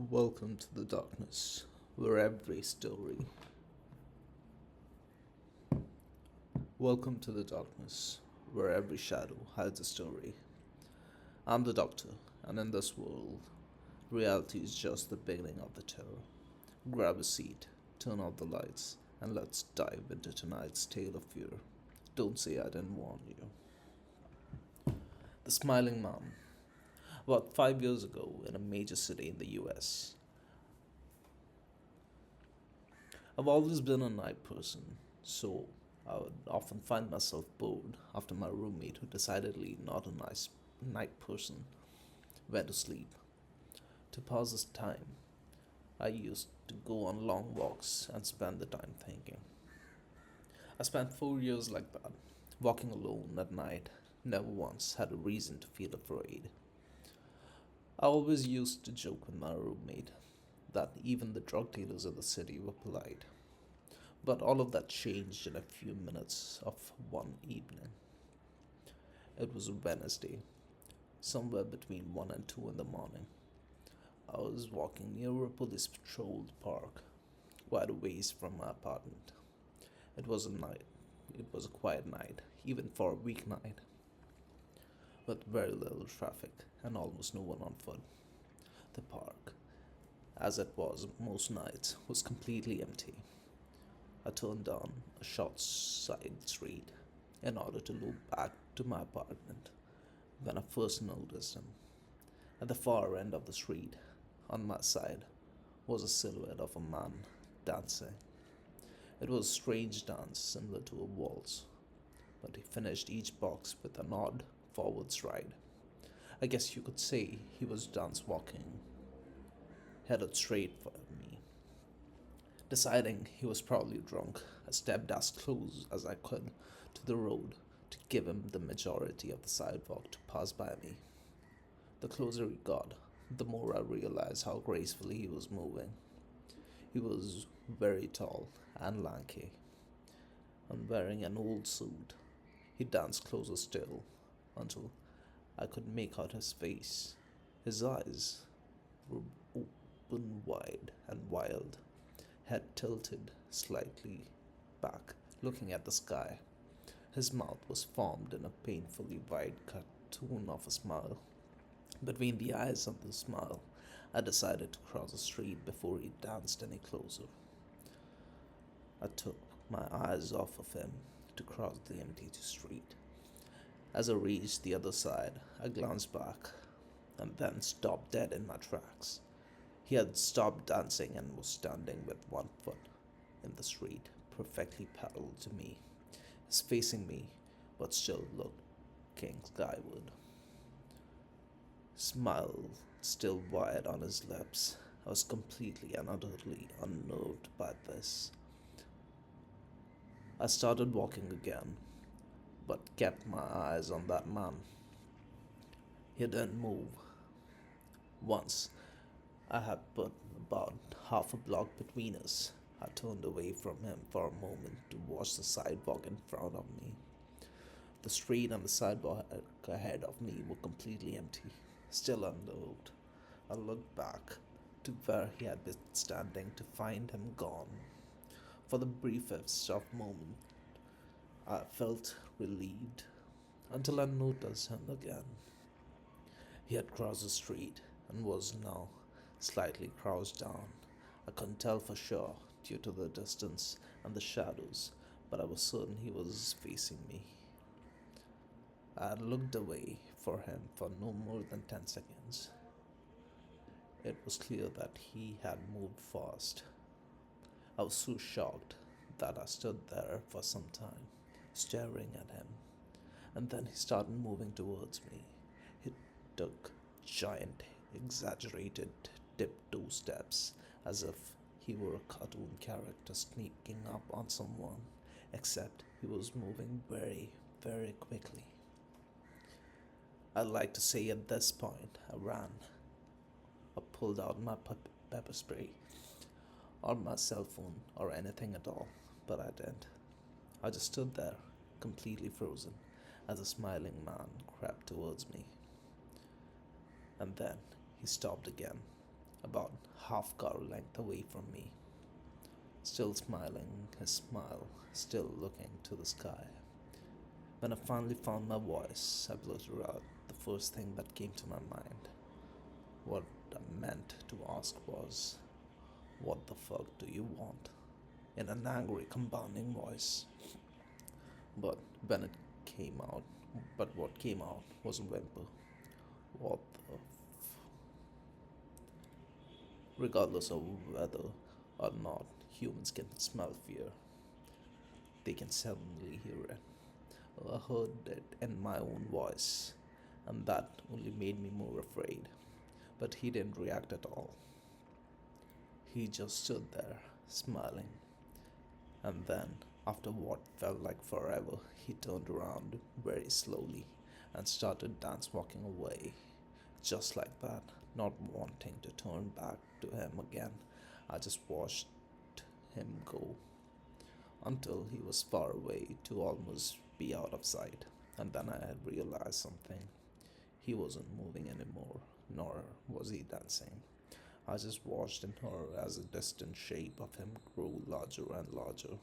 Welcome to the darkness, where every story. Welcome to the darkness, where every shadow hides a story. I'm the doctor, and in this world, reality is just the beginning of the terror. Grab a seat, turn off the lights, and let's dive into tonight's tale of fear. Don't say I didn't warn you. The Smiling Man. About 5 years ago, in a major city in the US, I've always been a night person, so I would often find myself bored after my roommate, who decidedly not a nice night person, went to sleep. To pass his time, I used to go on long walks and spend the time thinking. I spent 4 years like that, walking alone at night, never once had a reason to feel afraid. I always used to joke with my roommate that even the drug dealers in the city were polite. But all of that changed in a few minutes of one evening. It was a Wednesday, somewhere between 1 and 2 in the morning. I was walking near a police patrolled park, quite a ways from my apartment. It was a night. It was a quiet night, even for a weeknight, with very little traffic and almost no one on foot. The park, as it was most nights, was completely empty. I turned down a short side street in order to loop back to my apartment when I first noticed him. At the far end of the street, on my side, was a silhouette of a man dancing. It was a strange dance similar to a waltz, but he finished each box with an odd forward stride. I guess you could say he was dance walking, headed straight for me. Deciding he was probably drunk, I stepped as close as I could to the road to give him the majority of the sidewalk to pass by me. The closer he got, the more I realized how gracefully he was moving. He was very tall and lanky, and wearing an old suit. He danced closer still until I could make out his face. His eyes were open wide and wild, head tilted slightly back, looking at the sky. His mouth was formed in a painfully wide cartoon of a smile. Between the eyes of the smile, I decided to cross the street before he danced any closer. I took my eyes off of him to cross the empty street. As I reached the other side, I glanced back and then stopped dead in my tracks. He had stopped dancing and was standing with one foot in the street, perfectly parallel to me. He's facing me, but still looking skyward. Smile still wide on his lips. I was completely and utterly unnerved by this. I started walking again, but kept my eyes on that man. He didn't move. Once I had put about half a block between us, I turned away from him for a moment to watch the sidewalk in front of me. The street and the sidewalk ahead of me were completely empty. Still unnerved, I looked back to where he had been standing to find him gone. For the briefest of moment, I felt relieved until I noticed him again. He had crossed the street and was now slightly crouched down. I couldn't tell for sure due to the distance and the shadows, but I was certain he was facing me. I had looked away for him for no more than 10 seconds. It was clear that he had moved fast. I was so shocked that I stood there for some time, staring at him, and then he started moving towards me. He took giant, exaggerated tiptoe steps as if he were a cartoon character sneaking up on someone, except he was moving very, very quickly. I'd like to say at this point I ran. I pulled out my pepper spray or my cell phone or anything at all, but I didn't. I just stood there, completely frozen, as a smiling man crept towards me. And then he stopped again. about half car length away from me, still smiling his smile, still looking to the sky. When I finally found my voice, I blurted out the first thing that came to my mind. What I meant to ask was, "What the fuck do you want?" in an angry, commanding voice. But when it came out, but what came out was a whimper. What the Regardless of whether or not humans can smell fear, they can suddenly hear it. I heard it in my own voice, and that only made me more afraid. But he didn't react at all. He just stood there, smiling. And then, after what felt like forever, he turned around very slowly and started dance walking away. Just like that, not wanting to turn back to him again. I just watched him go until he was far away to almost be out of sight. And then I realized something. He wasn't moving anymore, nor was he dancing. I just watched in horror as the distant shape of him grew larger and larger.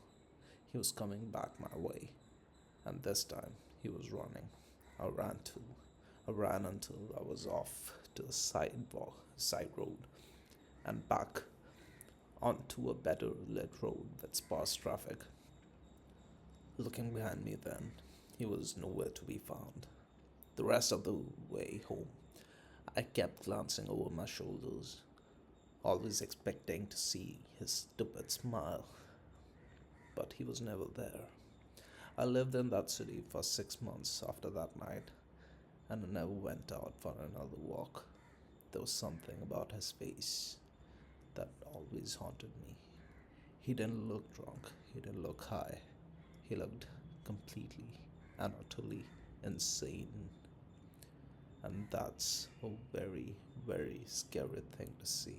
He was coming back my way, and this time he was running. I ran too. I ran until I was off to the side road, and back onto a better lit road with sparse traffic. Looking behind me then, he was nowhere to be found. The rest of the way home, I kept glancing over my shoulders, always expecting to see his stupid smile, but he was never there. I lived in that city for 6 months after that night, and I never went out for another walk. There was something about his face that always haunted me. He didn't look drunk, he didn't look high, he looked completely and utterly insane. And that's a very, very scary thing to see.